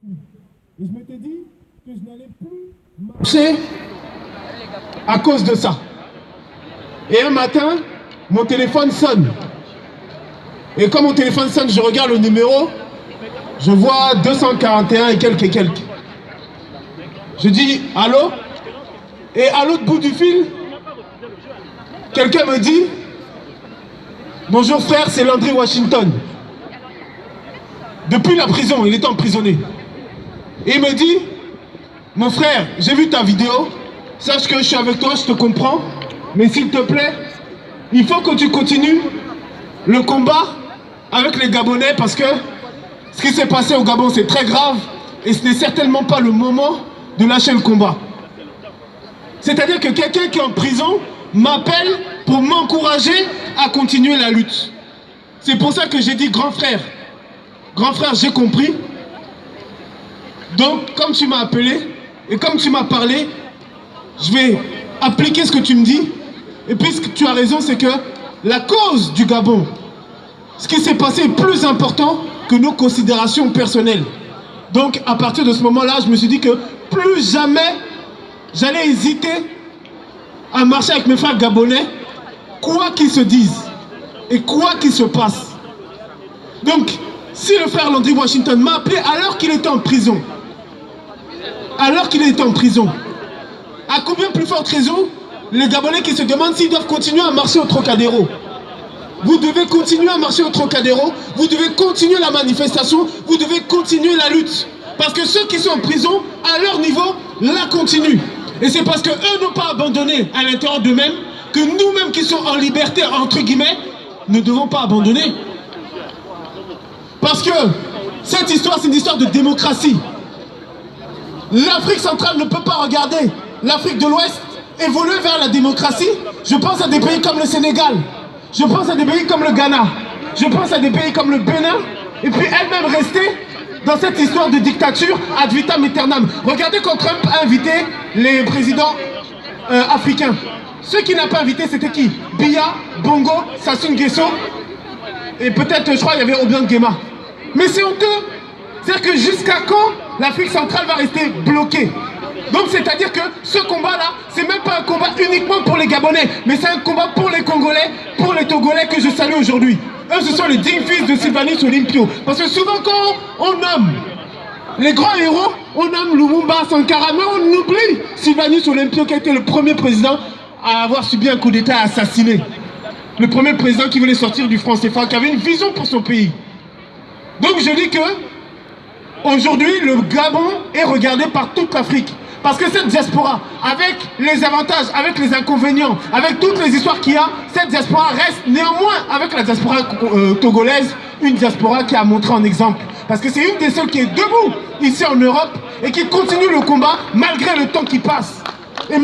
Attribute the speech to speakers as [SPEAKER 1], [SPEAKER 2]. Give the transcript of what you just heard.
[SPEAKER 1] Et je m'étais dit que je n'allais plus marcher à cause de ça. Et un matin, mon téléphone sonne. Et quand mon téléphone sonne, je regarde le numéro, je vois 241 et quelques. Je dis allô? Et à l'autre bout du fil, quelqu'un me dit bonjour frère, c'est Landry Washington. Depuis la prison, il était emprisonné. Et il me dit mon frère, j'ai vu ta vidéo, sache que je suis avec toi, je te comprends, mais s'il te plaît, il faut que tu continues le combat avec les Gabonais parce que ce qui s'est passé au Gabon, c'est très grave et ce n'est certainement pas le moment de lâcher le combat. C'est-à-dire que quelqu'un qui est en prison m'appelle pour m'encourager à continuer la lutte. C'est pour ça que j'ai dit grand frère, j'ai compris. Donc, comme tu m'as appelé et comme tu m'as parlé, je vais appliquer ce que tu me dis. Et puis, ce que tu as raison, c'est que la cause du Gabon, ce qui s'est passé est plus important que nos considérations personnelles. Donc, à partir de ce moment-là, je me suis dit que plus jamais j'allais hésiter à marcher avec mes frères gabonais, quoi qu'ils se disent et quoi qu'il se passe. Donc, si le frère Landry Washington m'a appelé alors qu'il était en prison, à combien plus forte raison les Gabonais qui se demandent s'ils doivent continuer à marcher au Trocadéro? Vous devez continuer à marcher au Trocadéro, vous devez continuer la manifestation, vous devez continuer la lutte. Parce que ceux qui sont en prison, à leur niveau, la continuent. Et c'est parce qu'eux n'ont pas abandonné à l'intérieur d'eux-mêmes que nous-mêmes qui sommes en liberté, entre guillemets, ne devons pas abandonner. Parce que cette histoire, c'est une histoire de démocratie. L'Afrique centrale ne peut pas regarder l'Afrique de l'Ouest évoluer vers la démocratie. Je pense à des pays comme le Sénégal, je pense à des pays comme le Ghana, je pense à des pays comme le Bénin, et puis elle-même rester dans cette histoire de dictature ad vitam aeternam. Regardez quand Trump a invité les présidents africains. Ceux qui n'a pas invité, c'était qui? Biya, Bongo, Sassou Nguesso, et peut-être, je crois, il y avait Obiang Nguema. Mais c'est honteux. C'est-à-dire que jusqu'à quand l'Afrique centrale va rester bloquée? Donc c'est-à-dire que ce combat-là, c'est même pas un combat uniquement pour les Gabonais, mais c'est un combat pour les Congolais, pour les Togolais que je salue aujourd'hui. Eux, ce sont les dignes fils de Sylvanus Olympio. Parce que souvent quand on nomme les grands héros, on nomme Lumumba, Sankara, mais on oublie Sylvanus Olympio qui a été le premier président à avoir subi un coup d'État assassiné. Le premier président qui voulait sortir du franc CFA, qui avait une vision pour son pays. Donc je dis que aujourd'hui, le Gabon est regardé par toute l'Afrique. Parce que cette diaspora, avec les avantages, avec les inconvénients, avec toutes les histoires qu'il y a, cette diaspora reste néanmoins, avec la diaspora togolaise, une diaspora qui a montré en exemple. Parce que c'est une des seules qui est debout ici en Europe et qui continue le combat malgré le temps qui passe. Et